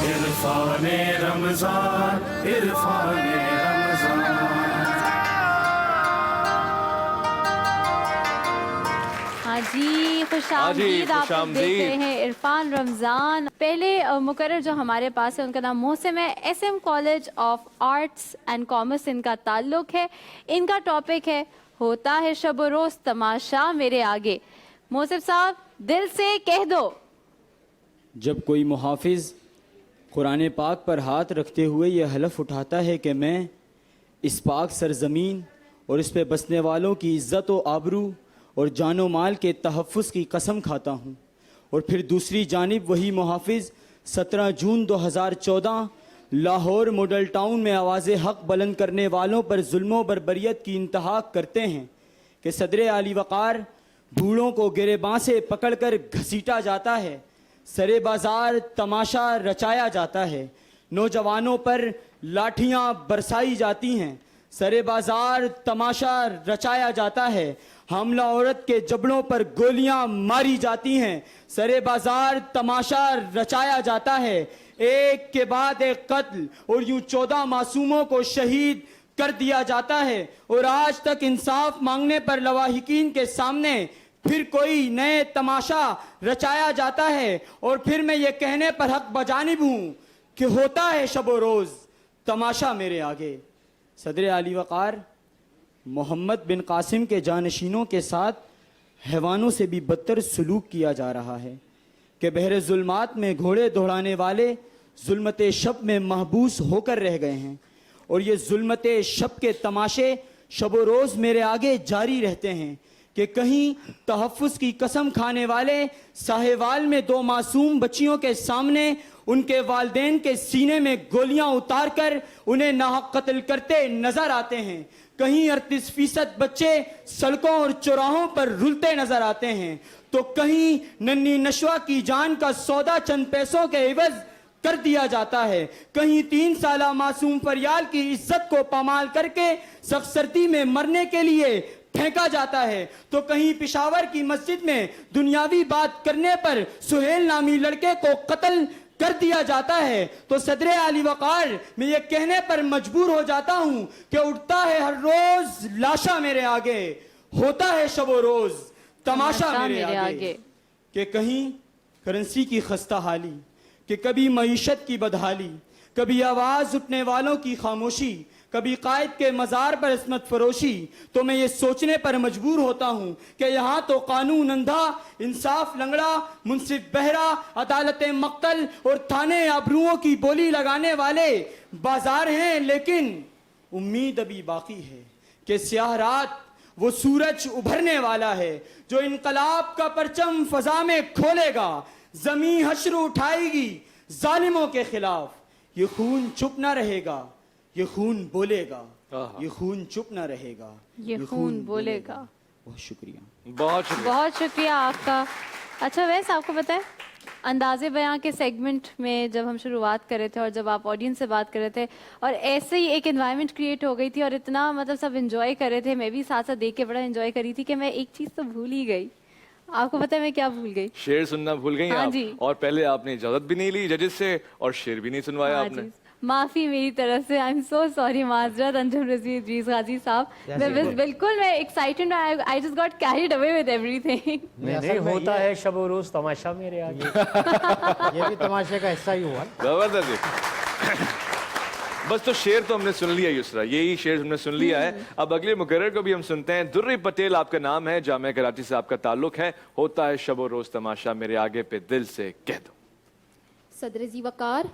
عرفان رمضان عرفان رمضان. ہاں جی، خوش آمدید. آپ لوگ دیکھ رہے ہیں عرفان رمضان. پہلے مقرر جو ہمارے پاس ہے ان کا نام محسن ہے. S M college of arts and commerce ان کا تعلق ہے. ان کا ٹاپک ہے ہوتا ہے شب و روز تماشا میرے آگے. محسن صاحب دل سے کہہ دو. جب کوئی محافظ قرآن پاک پر ہاتھ رکھتے ہوئے یہ حلف اٹھاتا ہے کہ میں اس پاک سرزمین اور اس پہ بسنے والوں کی عزت و آبرو اور جان و مال کے تحفظ کی قسم کھاتا ہوں، اور پھر دوسری جانب وہی محافظ 17 جون 2014 لاہور ماڈل ٹاؤن میں آواز حق بلند کرنے والوں پر ظلم و بربریت کی انتہا کرتے ہیں کہ صدر عالی وقار بوڑھوں کو گریباں سے پکڑ کر گھسیٹا جاتا ہے، سرے بازار تماشا رچایا جاتا ہے، نوجوانوں پر لاٹھیاں برسائی جاتی ہیں، سرے بازار تماشا رچایا جاتا ہے، حاملہ عورت کے جبڑوں پر گولیاں ماری جاتی ہیں، سرے بازار تماشا رچایا جاتا ہے، ایک کے بعد ایک قتل اور یوں 14 معصوموں کو شہید کر دیا جاتا ہے، اور آج تک انصاف مانگنے پر لواحقین کے سامنے پھر کوئی نئے تماشا رچایا جاتا ہے. اور پھر میں یہ کہنے پر حق بجانب ہوں کہ ہوتا ہے شب و روز تماشا میرے آگے. صدر عالی وقار محمد بن قاسم کے جانشینوں کے ساتھ حیوانوں سے بھی بدتر سلوک کیا جا رہا ہے کہ بحر ظلمات میں گھوڑے دوڑانے والے ظلمت شب میں محبوس ہو کر رہ گئے ہیں، اور یہ ظلمت شب کے تماشے شب و روز میرے آگے جاری رہتے ہیں کہ کہیں تحفظ کی قسم کھانے والے ساہیوال میں 2 معصوم بچیوں کے سامنے ان کے والدین کے سینے میں گولیاں اتار کر انہیں ناحق قتل کرتے نظر آتے ہیں، کہیں 38% بچے سڑکوں اور چوراہوں پر رلتے نظر آتے ہیں، تو کہیں ننھی نشوا کی جان کا سودا چند پیسوں کے عوض کر دیا جاتا ہے، کہیں 3 سالہ معصوم فریال کی عزت کو پامال کر کے سخت سردی میں مرنے کے لیے پھینکا جاتا ہے، تو کہیں پشاور کی مسجد میں دنیاوی بات کرنے پر سہیل نامی لڑکے کو قتل کر دیا جاتا ہے. تو صدر عالی وقار میں یہ کہنے پر مجبور ہو جاتا ہوں کہ اٹھتا ہے ہر روز لاشا میرے آگے، ہوتا ہے شب و روز تماشا میرے آگے. کہ کہیں کرنسی کی خستہ حالی، کہ کبھی معیشت کی بدحالی، کبھی آواز اٹھنے والوں کی خاموشی، کبھی قائد کے مزار پر عصمت فروشی. تو میں یہ سوچنے پر مجبور ہوتا ہوں کہ یہاں تو قانون اندھا، انصاف لنگڑا، منصف بہرا، عدالت مقتل اور تھانے آبروؤں کی بولی لگانے والے بازار ہیں، لیکن امید ابھی باقی ہے کہ سیاہ رات وہ سورج ابھرنے والا ہے جو انقلاب کا پرچم فضا میں کھولے گا، زمین حشر اٹھائے گی ظالموں کے خلاف. یہ خون چپ نہ رہے گا، یہ خون بولے گا، یہ خون چپ نہ رہے گا، یہ خون بولے گا. بہت شکریہ. بہت شکریہ آپ کا. اچھا ویسے آپ کو پتہ ہے انداز بیاں کے سیگمنٹ میں جب ہم شروعات کر رہے تھے اور جب آپ آڈینس سے بات کر رہے تھے اور ایسے ہی ایک انوائرمنٹ کریٹ ہو گئی تھی اور اتنا مطلب سب انجوائے کر رہے تھے، میں بھی ساتھ ساتھ دیکھ کے بڑا انجوائے کری تھی کہ میں ایک چیز تو بھول ہی گئی. آپ کو پتہ ہے میں کیا بھول گئی؟ شعر سننا بھول گئی آپ. اور پہلے آپ نے اجازت بھی نہیں لی ججز سے اور شعر بھی نہیں سنوایا آپ نے. معافی میری طرف سے. I am so sorry. معذرت انجم رضوی ادریس غازی صاحب. بالکل میں ایکسائٹڈ ہوں. I just got carried away with every thing. نہیں ہوتا ہے شب و روز تماشا میرے آگے. یہ بھی تماشے کا حصہ ہی ہوا. زبردست. بس تو شعر تو ہم نے سن لیا یسرا، یہی شعر ہم نے سن لیا ہے. اب اگلے مقرر کو بھی ہم سنتے ہیں. دری پٹیل آپ کا نام ہے، جامعہ کراچی سے آپ کا تعلق ہے. ہوتا ہے شب و روز تماشا میرے آگے پہ دل سے کہہ دو. صدر ذی وقار،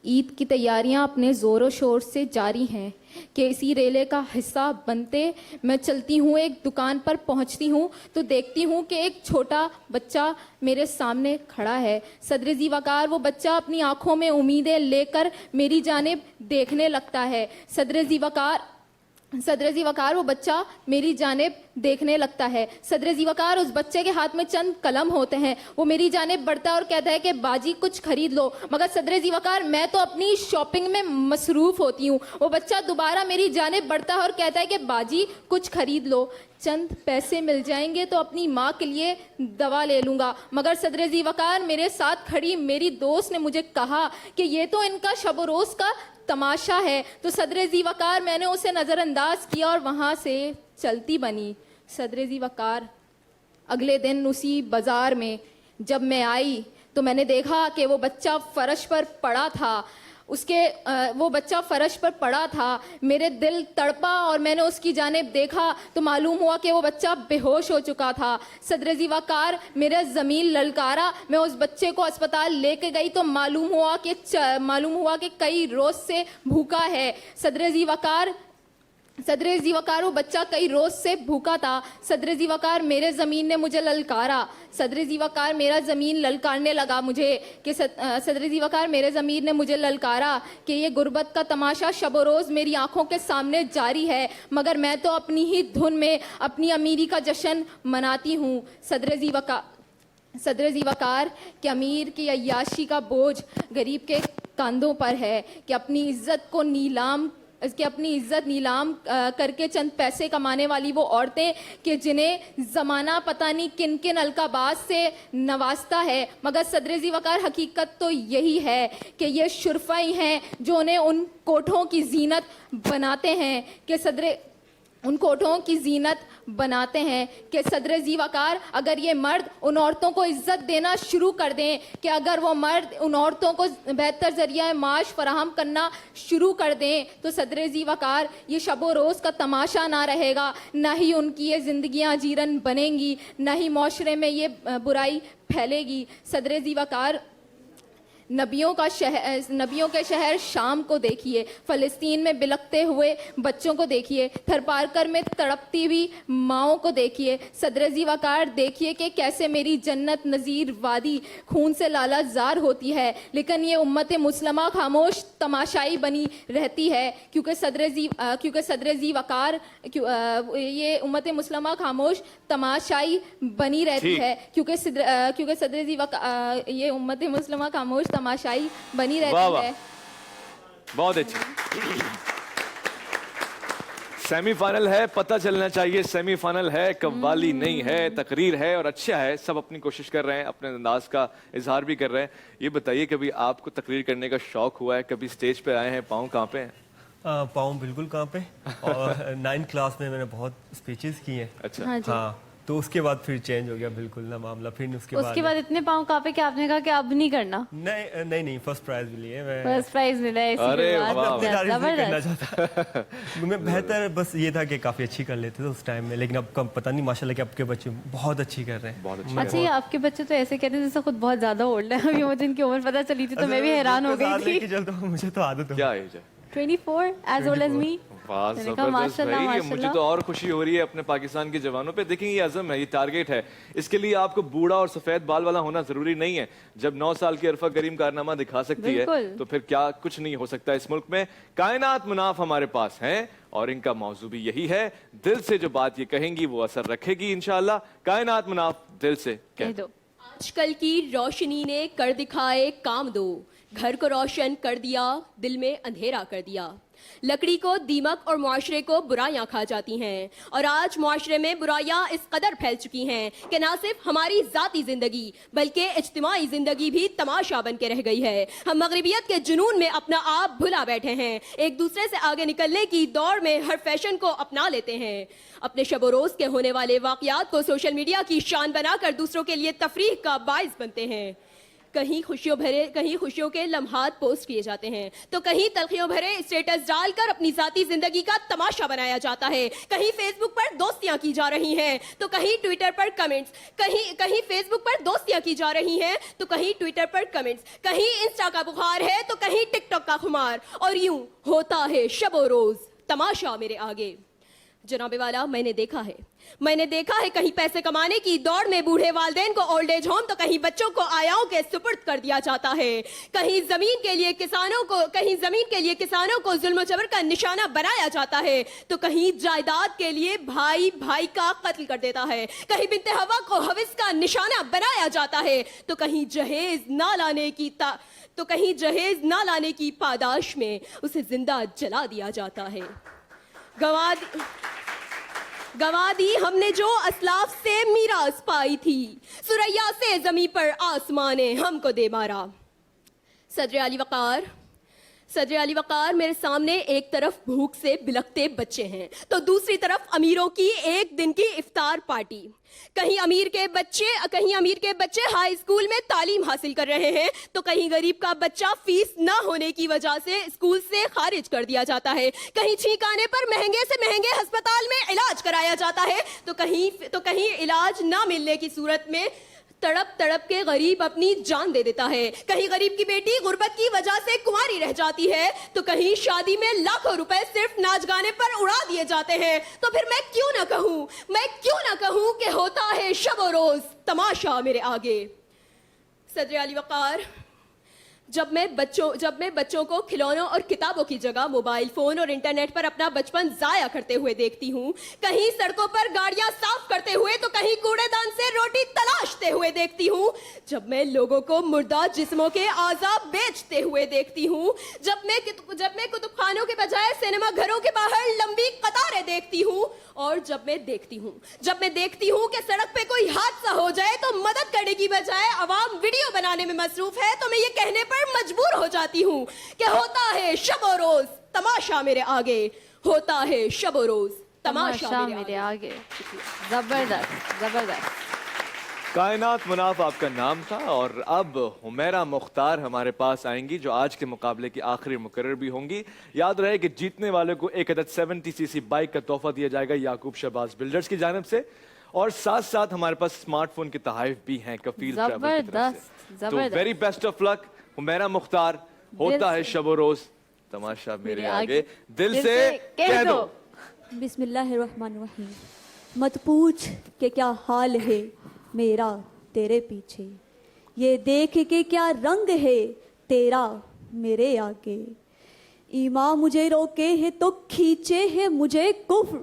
عید کی تیاریاں اپنے زور و شور سے جاری ہیں کہ اسی ریلے کا حصہ بنتے میں چلتی ہوں. ایک دکان پر پہنچتی ہوں تو دیکھتی ہوں کہ ایک چھوٹا بچہ میرے سامنے کھڑا ہے. صدر ذی وقار، وہ بچہ اپنی آنکھوں میں امیدیں لے کر میری جانب دیکھنے لگتا ہے. صدر ذی وقار وہ بچہ میری جانب देखने लगता है। सदर ज़ीवकार, उस बच्चे के हाथ में चंद कलम होते हैं, वो मेरी जानिब बढ़ता है और कहता है कि बाजी कुछ खरीद लो, मगर सदर ज़ीवकार मैं तो अपनी शॉपिंग में मसरूफ़ होती हूँ। वो बच्चा दोबारा मेरी जानिब बढ़ता है और कहता है कि बाजी कुछ खरीद लो, चंद पैसे मिल जाएंगे तो अपनी माँ के लिए दवा ले लूँगा, मगर सदर ज़ीवकार मेरे साथ खड़ी मेरी दोस्त ने मुझे कहा कि ये तो इनका शब रोज़ का तमाशा है। तो सदर ज़ीवकार मैंने उसे नज़रअंदाज किया और वहाँ से चलती बनी। सदर ज़ीवकार, अगले दिन उसी बाज़ार में जब मैं आई तो मैंने देखा कि वो बच्चा फर्श पर पड़ा था। वो बच्चा फर्श पर पड़ा था। मेरे दिल तड़पा और मैंने उसकी जानिब देखा तो मालूम हुआ कि वो बच्चा बेहोश हो चुका था। सदर ज़ीवकार, मेरा ज़मीन ललकारा। मैं उस बच्चे को अस्पताल लेके गई तो मालूम हुआ कि कई रोज़ से भूखा है। सदर ज़ीवकार, वो बच्चा कई रोज़ से भूखा था। सदर ज़ीवकार, मेरे ज़मीन ने मुझे ललकारा। सदर ज़ीवकार, मेरा ज़मीन ललकारने लगा मुझे कि सदर ज़ीवकार, मेरे ज़मीन ने मुझे ललकारा कि ये गुर्बत का तमाशा शब रोज़ मेरी आंखों के सामने जारी है, मगर मैं तो अपनी ही धुन में अपनी अमीरी का जश्न मनाती हूँ। सदर ज़ीवकार, कि अमीर की अय्याशी का बोझ गरीब के कंधों पर है, कि अपनी इज्जत नीलाम करके चंद पैसे कमाने वाली वो औरतें कि जिन्हें ज़माना पता नहीं किन किन अलकाबाज से नवाजता है, मगर सदर ज़ीवकार हकीकत तो यही है कि ये शुरफाई हैं जो उन्हें उन कोठों की जीनत बनाते हैं कि सदर ज़ीवकार, अगर ये मर्द उन औरतों को इज्जत देना शुरू कर दें, कि अगर वो मर्द उन औरतों को बेहतर ज़रिया माश फराहम करना शुरू कर दें, तो सदर ज़ीवकार, ये शबो रोज़ का तमाशा ना रहेगा, ना ही उनकी ये ज़िंदगियाँ जीरन बनेंगी, ना ही माशरे में ये बुराई फैलेगी। सदर ज़ीवकार, नबियों के शहर शाम को देखिए, फ़लस्तीन में बिलखते हुए बच्चों को देखिए, थरपारकर में तड़पती हुई माँओं को देखिए। सदर ज़ीवकार, देखिए कि कैसे मेरी जन्नत नज़ीर वादी खून से लालाजार होती है, लेकिन ये उम्मत मुस्लिमा खामोश तमाशाई बनी रहती है, क्योंकि सदर ज़ीवकार ये उम्मत मुस्लिमा खामोश तमाशाई बनी रहती है, क्योंकि सदर ज़ीवकार ये उम्मत मुस्लिमा खामोश तमाशाई बनी रहती है। बहुत अच्छी। सेमीफाइनल है, पता चलना चाहिए सेमीफाइनल है, कव्वाली नहीं है, तकरीर है, और अच्छा है, सब अपनी कोशिश कर रहे हैं, अपने अंदाज का इजहार भी कर रहे हैं। ये बताइए, कभी आपको तकरीर करने का शौक हुआ है? कभी स्टेज पे आए हैं? पाँव कांपे हैं? पाँव बिल्कुल कांपे, और 9th क्लास में मैंने बहुत स्पीचेस की हैं। अच्छा, हाँ, तो उसके बाद फिर चेंज हो गया बिल्कुल ना मामला। फिर उसके बाद इतने पाँव कांपे कि आपने कहा कि अब नहीं करना? नहीं, फर्स्ट प्राइज भी लिए मैं। फर्स्ट प्राइज मिला है, अरे वाह, करना चाहता मैं बेहतर बस ये था कि काफी अच्छी कर लेते थे उस टाइम में, लेकिन अब पता नहीं माशाल्लाह कि आपके बच्चे बहुत अच्छी कर रहे हैं। बहुत अच्छी। अच्छा, ये आपके बच्चे तो ऐसे कहते हैं जैसे खुद बहुत ज्यादा ओल्ड है। अभी मुझे इनकी उम्र पता चली थी तो मैं भी हैरान हो गई थी। मुझे तो आदत है। क्या एज है? 24, as old as me. वाह, जबरदस्त भाई। मुझे तो और खुशी हो रही है अपने पाकिस्तान के जवानों पे। देखें, ये अज़म है, ये टारगेट है। इसके लिए आपको बूढ़ा और सफेद बाल वाला होना जरूरी नहीं है। जब 9 साल की अरफा करीम कारनामा दिखा सकती है तो फिर क्या कुछ नहीं हो सकता इस मुल्क में। कायनात मुनाफ हमारे पास हैं और इनका मौजू भी यही है। दिल से जो बात ये कहेंगी वो असर रखेगी इंशाअल्लाह। कायनात मुनाफ, दिल से कह दो। आजकल की रोशनी ने कर दिखाए काम दो, घर को रोशन कर दिया, दिल में अंधेरा कर दिया। लकड़ी को दीमक और मुआशरे को बुराइयां खा जाती हैं, और आज मुआशरे में बुराइयां इस कदर फैल चुकी हैं कि ना सिर्फ हमारी जाती जिंदगी बल्कि इज्तिमाई जिंदगी भी तमाशा बन के रह गई है। हम मगरिबियत के जुनून में अपना आप भुला बैठे हैं, एक दूसरे से आगे निकलने की दौड़ में हर फैशन को अपना लेते हैं। अपने शब रोज के होने वाले वाकयात को सोशल मीडिया की शान बनाकर दूसरों के लिए तफरीह का बाइस बनते हैं। कहीं खुशियों के लम्हात पोस्ट किए जाते हैं, तो कहीं तलखियों भरे स्टेटस डालकर अपनी जाती जिंदगी का तमाशा बनाया जाता है। कहीं फेसबुक पर दोस्तियां की जा रही हैं, तो कहीं ट्विटर पर कमेंट्स। कहीं फेसबुक पर दोस्तियां की जा रही हैं, तो कहीं ट्विटर पर कमेंट्स। कहीं इंस्टा का बुखार है, तो कहीं टिकटॉक का खुमार, और यूं होता है शबो रोज तमाशा मेरे आगे। जनाबे वाला, मैंने देखा है कहीं पैसे कमाने की दौड़ में बूढ़े वालिदैन को ओल्ड एज होम तो कहीं बच्चों को आयाओं के सुपुर्द कर दिया जाता है, कहीं जमीन के लिए किसानों को जुल्म जबर का निशाना बनाया जाता है, तो कहीं जायदाद के लिए भाई भाई का कत्ल कर देता है, कहीं बिन्ते हवा को हविस का निशाना बनाया जाता है, तो कहीं जहेज ना लाने की पादाश में उसे जिंदा जला दिया जाता है। गवा दी हमने जो असलाफ से मीरास पाई थी, सुरैया से जमी पर आसमां ने हमको दे मारा। सदर अली वकार, मेरे सामने एक तरफ भूख से बिलखते बच्चे हैं तो दूसरी तरफ अमीरों की एक दिन की इफ्तार पार्टी। कहीं अमीर के बच्चे हाई स्कूल में तालीम हासिल कर रहे हैं तो कहीं गरीब का बच्चा फीस ना होने की वजह से स्कूल से खारिज कर दिया जाता है, कहीं छींक आने पर महंगे से महंगे अस्पताल में इलाज कराया जाता है, तो कहीं इलाज ना मिलने की सूरत में तड़प के गरीब अपनी जान दे देता है, कहीं गरीब की बेटी गुर्बत की वजह से कुंवारी रह जाती है, तो कहीं शादी में लाखों रुपए सिर्फ नाच गाने पर उड़ा दिए जाते हैं। तो फिर मैं क्यों ना कहूं कि होता है शब और रोज तमाशा मेरे आगे। सदर अली वकार, जब मैं बच्चों को खिलौनों और किताबों की जगह मोबाइल फोन और इंटरनेट पर अपना बचपन जाया करते हुए देखती हूँ, कहीं सड़कों पर गाड़ियां साफ करते हुए तो कहीं कूड़ेदान से रोटी तलाशते हुए देखती हूँ, जब मैं लोगों को मुर्दा जिस्मों के आज़ा बेचते हुए देखती हूँ, जब मैं कुतुबखानों के बजाय सिनेमा घरों के बाहर लंबी कतारें देखती हूँ, और जब मैं देखती हूँ कि सड़क पे कोई हादसा हो जाए तो मदद करने की बजाय अवाम वीडियो बनाने में मसरूफ है, तो मैं ये कहने पर मजबूर हो जाती हूँ कि होता है शब और रोज तमाशा मेरे आगे, होता है शब और रोज तमाशा मेरे आगे। जबरदस्त। कायनात मुनाफ आपका नाम था और अब हुमैरा मुख्तार हमारे पास आएंगी जो आज के मुकाबले की आखिरी मुकर्रर भी होंगी। याद रहे कि जीतने वाले को एक अदद 70cc बाइक का तोहफा दिया जाएगा याकूब शहबाज बिल्डर्स की जानिब से, और साथ साथ हमारे पास स्मार्टफोन के तोहफे भी हैं कफील ट्रैवल की तरफ से। तो very best of luck Humaira Mukhtar, होता है शब रोज तमाशा मेरे आगे, दिल से कह दो। बिस्मिल्लाहिर्रहमानिर्रहीम। मत पूछ कि क्या हाल है मेरा तेरे पीछे, ये देख के क्या रंग है तेरा मेरे आगे, ईमान मुझे रोके है तो खींचे है मुझे कुफ्र,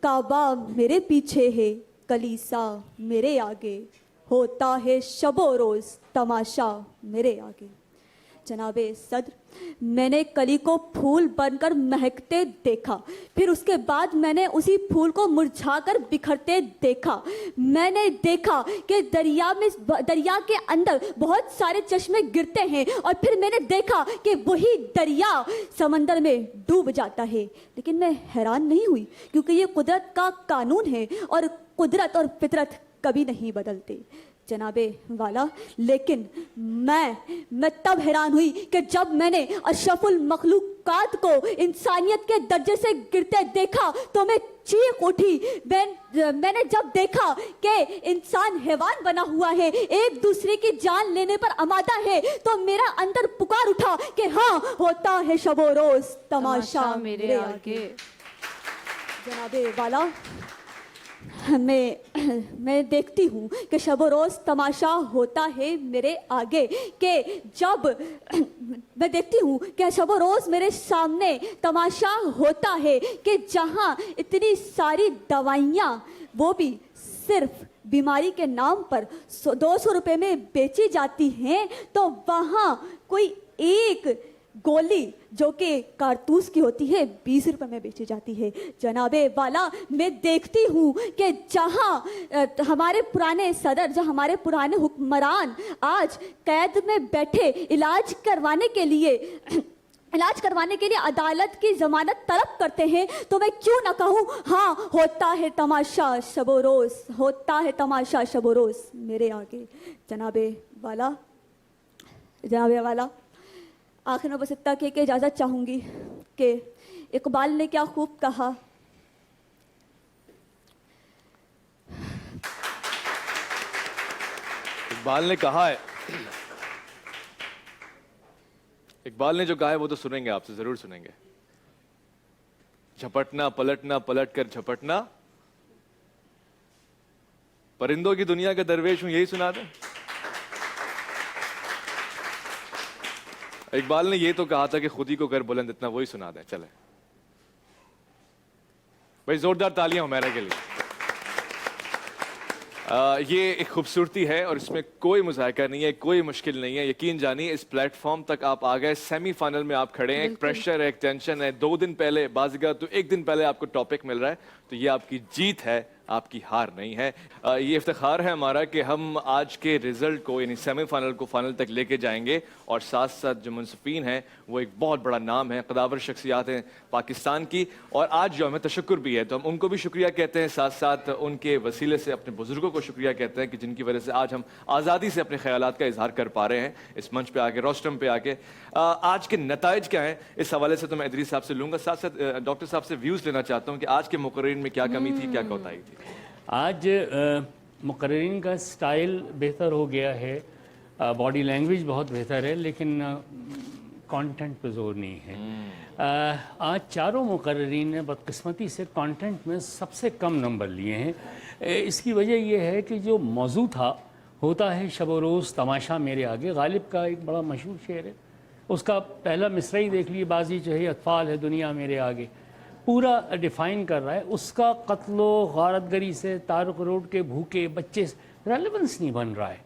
काबा मेरे पीछे है कलीसा मेरे आगे, होता है शबो रोज तमाशा मेरे आगे। जनाबे सदर, मैंने कली को फूल बनकर महकते देखा, फिर उसके बाद मैंने उसी फूल को मुरझाकर बिखरते देखा। मैंने देखा कि दरिया के अंदर बहुत सारे चश्मे गिरते हैं और फिर मैंने देखा कि वही दरिया समंदर में डूब जाता है, लेकिन मैं हैरान नहीं हुई क्योंकि ये कुदरत का कानून है और कुदरत और फितरत कभी नहीं बदलते जनाबे वाला। लेकिन मैं तब हैरान हुई कि जब मैंने अशरफुल मखलूकात को इंसानियत के दर्जे से गिरते देखा तो मैं चीख उठी। मैंने जब देखा कि इंसान हैवान बना हुआ है, एक दूसरे की जान लेने पर आमादा है, तो मेरा अंदर पुकार उठा कि हाँ, होता है शबो रोज तमाशा मेरे आगे। जनाबे वाला, मैं देखती हूँ कि शब रोज़ तमाशा होता है मेरे आगे, कि जब मैं देखती हूँ कि शब रोज़ मेरे सामने तमाशा होता है कि जहाँ इतनी सारी दवाइयाँ वो भी सिर्फ बीमारी के नाम पर 200 रुपये में बेची जाती हैं, तो वहाँ कोई एक गोली जो कि कारतूस की होती है 20 रुपए में बेची जाती है। जनाबे वाला, मैं देखती हूँ कि जहाँ हमारे पुराने सदर, जो हमारे पुराने हुक्मरान आज कैद में बैठे इलाज करवाने के लिए अदालत की जमानत तलब करते हैं, तो मैं क्यों ना कहूँ, हाँ, होता है तमाशा शबो रोज, होता है तमाशा शबो रोज मेरे आगे। जनाबे वाला, आखिर में बस इतना कह के इजाज़त चाहूँगी कि इकबाल ने क्या खूब कहा, इकबाल ने कहा है, इकबाल ने जो कहा है वो तो सुनेंगे, आपसे जरूर सुनेंगे। झपटना पलटना पलट कर झपटना, परिंदों की दुनिया का दरवेश हूं, यही सुना दें। इकबाल ने ये तो कहा था कि खुद ही को कर बुलंद इतना, वही सुना दें। चले भाई, जोरदार तालियां हुमैरा के लिए। ये एक खूबसूरती है और इसमें कोई मुज़ाहिका नहीं है, कोई मुश्किल नहीं है। यकीन जानिए इस प्लेटफॉर्म तक आप आ गए, सेमीफाइनल में आप खड़े हैं। एक प्रेशर है, एक टेंशन है, 2 दिन पहले बाज़िगा तो 1 दिन पहले आपको टॉपिक मिल रहा है, तो ये आपकी जीत है, आपकी हार नहीं है। ये इफ्तिखार है हमारा कि हम आज के रिजल्ट को यानी सेमीफाइनल को फाइनल तक लेके जाएंगे और साथ साथ जो मुंसफीन हैं वो एक बहुत बड़ा नाम है, कदावर शख्सियात हैं पाकिस्तान की, और आज जो हमें तशक्कुर भी है तो हम उनको भी शुक्रिया कहते हैं, साथ साथ उनके वसीले से अपने बुजुर्गों को शुक्रिया कहते हैं कि जिनकी वजह से आज हम आज़ादी से अपने ख्यालात का इजहार कर पा रहे हैं इस मंच पे आके, रोस्टम पे आके। आज के नताइज क्या हैं इस हवाले से तो मैं इदरीस साहब से लूँगा, साथ साथ डॉक्टर साहब से व्यूज़ लेना चाहता हूँ कि आज के मुकर्रिरीन में क्या कमी थी, क्या कोताही थी। आज मुकर्रिरीन का स्टाइल बेहतर हो गया है, बॉडी लैंग्वेज बहुत बेहतर है, लेकिन कंटेंट पे जोर नहीं है। आज चारों मुकर्रिरीन ने बदकिस्मती से कंटेंट में सबसे कम नंबर लिए हैं। इसकी वजह यह है कि जो मौजू था, होता है शब रोज़ तमाशा मेरे आगे, गालिब का एक बड़ा मशहूर शेर है, उसका पहला मिसरा ही देख लीजिए, बाजी जो है अतफाल है दुनिया मेरे आगे, पूरा डिफ़ाइन कर रहा है। उसका कत्लो गारतगरी से तारुक रोड के भूखे बच्चे रेलेवेंस नहीं बन रहा है।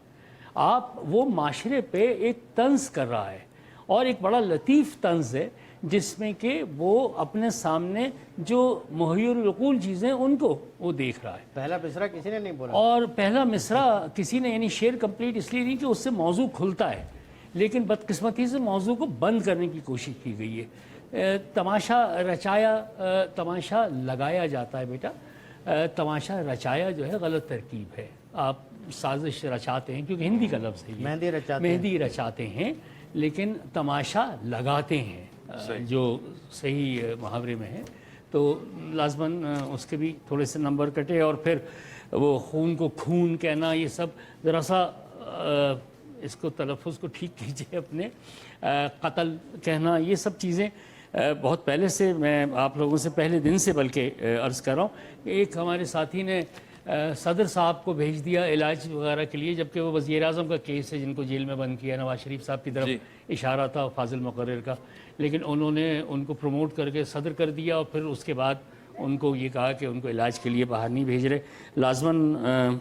आप वो माशरे पे एक तंज कर रहा है और एक बड़ा लतीफ़ तंज है जिसमें कि वो अपने सामने जो मुहय्युल चीज़ें उनको वो देख रहा है। पहला मिसरा किसी ने नहीं बोला, और पहला मिसरा किसी ने यानी शेर कंप्लीट इसलिए नहीं कि उससे मौजू खुलता है, लेकिन बदकिस्मती से मौजू को बंद करने की कोशिश की गई है। तमाशा रचाया, तमाशा लगाया जाता है बेटा, तमाशा रचाया जो है गलत तरकीब है। आप साजिश रचाते हैं, क्योंकि हिंदी का लफ्ज़ है, मेहंदी रचाते हैं, लेकिन तमाशा लगाते हैं जो सही मुहावरे में है, तो लाजमन उसके भी थोड़े से नंबर कटे। और फिर वो खून को खून कहना, ये सब ज़रा सा इसको तलफ़ुज़ को ठीक कीजिए अपने, कत्ल कहना, ये सब चीज़ें बहुत पहले से, मैं आप लोगों से पहले दिन से बल्कि अर्ज़ कर रहा हूँ। एक हमारे साथी ने सदर साहब को भेज दिया इलाज वगैरह के लिए, जबकि वो वज़ीर आज़म का केस है जिनको जेल में बंद किया, नवाज शरीफ साहब की तरफ इशारा था फाजिल मुकर्रिर का, लेकिन उन्होंने उनको प्रमोट करके सदर कर दिया और फिर उसके बाद उनको ये कहा कि उनको इलाज के लिए बाहर नहीं भेज रहे। लाजमन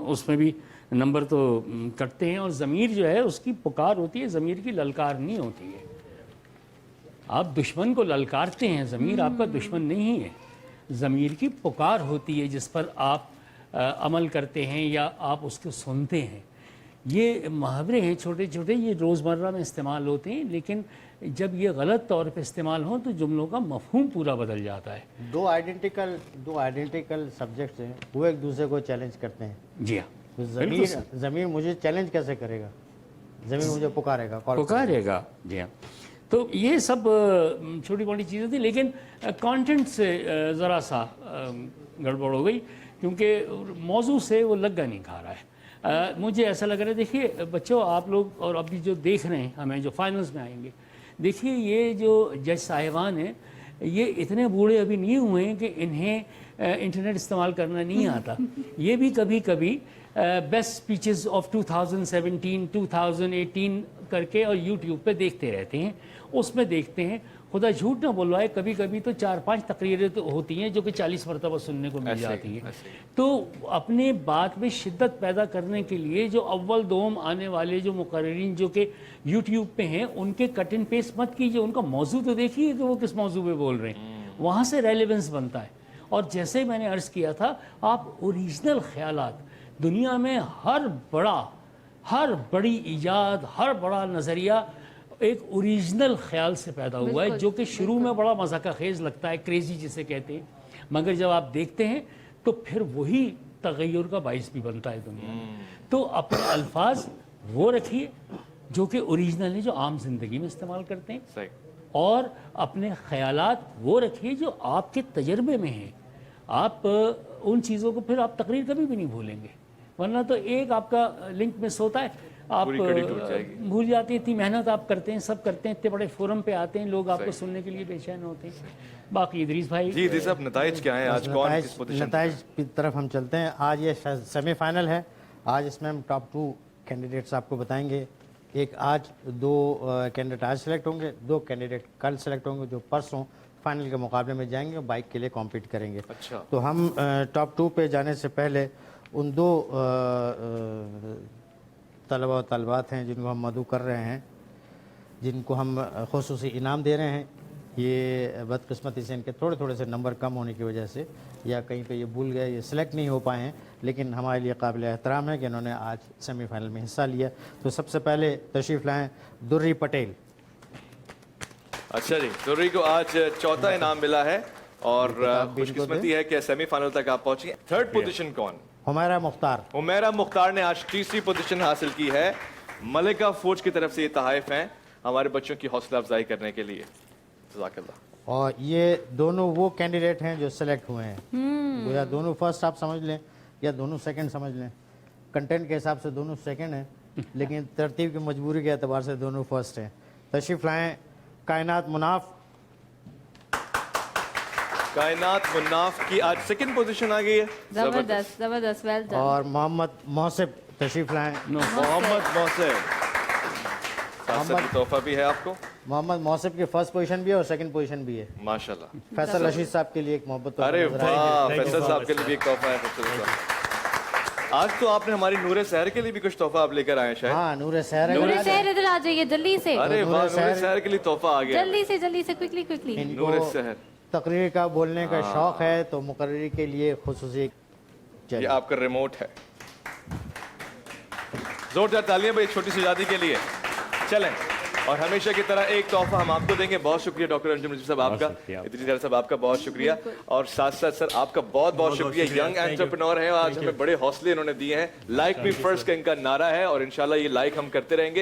उसमें भी नंबर तो कटते हैं, और ज़मीर जो है उसकी पुकार होती है, ज़मीर की ललकार नहीं होती है। आप दुश्मन को ललकारते हैं, ज़मीर आपका दुश्मन नहीं है, ज़मीर की पुकार होती है जिस पर आप अमल करते हैं या आप उसको सुनते हैं। ये मुहावरे हैं छोटे छोटे, ये रोज़मर्रा में इस्तेमाल होते हैं, लेकिन जब ये गलत तौर पे इस्तेमाल हों तो जुमलों का मफहूम पूरा बदल जाता है। दो आइडेंटिकल सब्जेक्ट्स हैं, वो एक दूसरे को चैलेंज करते हैं। जी हाँ, तो ज़मीर मुझे चैलेंज कैसे करेगा, ज़मीर मुझे पुकारेगा। जी हाँ, तो ये सब छोटी मोटी चीज़ें थी, लेकिन कंटेंट से ज़रा सा गड़बड़ हो गई, क्योंकि मौजू से वो लग्गा नहीं खा रहा है। मुझे ऐसा लग रहा है, देखिए बच्चों, आप लोग और अभी जो देख रहे हैं हमें, जो फाइनल्स में आएंगे, देखिए ये जो जज साहिबान हैं, ये इतने बूढ़े अभी नहीं हुए हैं कि इन्हें इंटरनेट इस्तेमाल करना नहीं आता। ये भी कभी कभी बेस्ट स्पीचेस ऑफ 2017, 2018 करके और यूट्यूब पे देखते रहते हैं, उसमें देखते हैं। खुदा झूठ ना बोलवाए, कभी कभी तो 4-5 तकरीरें तो होती हैं जो कि 40 मरतबा सुनने को मिल जाती हैं। तो अपने बात में शिद्दत पैदा करने के लिए जो अव्वल दोम आने वाले जो मुकर्रिरीन जो कि यूट्यूब पे हैं, उनके कट एंड पेस्ट मत कीजिए, उनका मौजू तो देखिए कि वो किस मौजू पे बोल रहे हैं, वहाँ से रेलेवेंस बनता है। और जैसे मैंने अर्ज़ किया था, आप ओरिजिनल ख्यालात, दुनिया में हर बड़ी ईजाद, हर बड़ा नज़रिया एक ओरिजिनल ख्याल से पैदा हुआ है, जो कि शुरू में बड़ा मज़ाक़ खेज़ लगता है, क्रेज़ी जिसे कहते हैं, मगर जब आप देखते हैं तो फिर वही तग़य्युर का बाइस भी बनता है दुनिया में। तो अपने अल्फाज वो रखिए जो कि ओरिजिनल है, जो आम जिंदगी में इस्तेमाल करते हैं, और अपने ख्यालात वो रखिए जो आपके तजर्बे में हैं। आप उन चीज़ों को फिर आप तकरीर कभी भी नहीं भूलेंगे, वरना तो एक आपका लिंक मिस होता है। آپ पूरी कड़ी टूट जाएगी। भूल जाते हैं, इतनी मेहनत आप करते हैं, सब करते हैं, इतने बड़े फोरम पे आते हैं, लोग आपको सुनने के लिए बेचैन होते हैं। बाकी इदरीस भाई जी इदरीस साहब, नताइज क्या है आज, कौन किस पोजीशन? नताइज की तरफ हम चलते हैं। आज ये सेमीफाइनल है। आज इसमें हम टॉप 2 कैंडिडेट्स आपको बताएंगे। एक आज 2 कैंडिडेट आज सेलेक्ट होंगे, 2 कैंडिडेट कल सेलेक्ट होंगे जो परसों फाइनल के मुकाबले में जाएंगे और बाइक के लिए कॉम्पीट करेंगे। अच्छा। तो हम टॉप 2 पे जाने से पहले उन 2 तलबा और तलबात हैं जिनको हम मदऊ कर रहे हैं, जिनको हम खुसूसी इनाम दे रहे हैं। ये बदकिस्मती से इनके थोड़े थोड़े से नंबर कम होने की वजह से या कहीं पे ये भूल गए, ये सिलेक्ट नहीं हो पाए हैं, लेकिन हमारे लिए काबिल एहतराम है कि इन्होंने आज सेमीफाइनल में हिस्सा लिया। तो सबसे पहले तशरीफ़ लाएँ दुर्री पटेल। अच्छा जी, दुर्री को आज चौथा इनाम मिला है और खुशकिस्मती है कि सेमीफाइनल तक आप पहुंची। थर्ड पोजीशन कौन? हुमैरा मुख्तार। हुमैरा मुख्तार ने आज तीसरी पोजीशन हासिल की है। मलिका फौज की तरफ से ये तहाइफ हैं हमारे बच्चों की हौसला अफजाई करने के लिए। जज़ाकल्लाह। और ये दोनों वो कैंडिडेट हैं जो सेलेक्ट हुए हैं। या दोनों फर्स्ट आप समझ लें या दोनों सेकंड समझ लें। कंटेंट के हिसाब से दोनों सेकंड हैं, लेकिन तरतीब की मजबूरी के एतबार से दोनों फर्स्ट हैं। तशरीफ़ लाएँ कायनात मुनाफ। कायनात मुन्नाफ की आज सेकंड पोजीशन आ गई है। जबरदस्त जबरदस्त, वेल डन। और मोहम्मद मोहसिब तशरीफ़ लाएँ। मोहम्मद मोहसिब, तोहफा भी है आपको। मोहम्मद मोहसिब की फर्स्ट पोजीशन भी है और सेकंड पोजीशन भी है। माशाल्लाह। फैसल रशीद साहब के लिए एक मोहब्बत। अरे वाह, फैसल साहब के लिए भी एक तोहफा है। फैसल साहब, आज तो आपने हमारी नूरे शहर के लिए भी कुछ तोहफा आप लेकर आए शायद। हाँ, नूरे शहर है। नूरे शहर इधर आ जाइए जल्दी से। अरे वाह, नूरे शहर के लिए तोहफा आ गया। जल्दी से क्विकली क्विकली। इनको नूरे शहर तकरीर का बोलने का शौक है, तो मुकर्ररी के लिए खुसूसी। ये आपका रिमोट है। जोरदार तालियां भाई छोटी सी आज़ादी के लिए। चलें, और हमेशा की तरह एक तोहफा हम आपको देंगे। बहुत शुक्रिया डॉक्टर अंजुम नजीर साहब आपका, इतनी देर साहब आपका बहुत शुक्रिया। और साथ साथ सर आपका बहुत बहुत शुक्रिया। यंग एंटरप्रेन्योर है, आज हमें बड़े हौसले इन्होंने दिए हैं। लाइक मी फर्स्ट का इनका नारा है और इंशाल्लाह ये लाइक हम करते रहेंगे।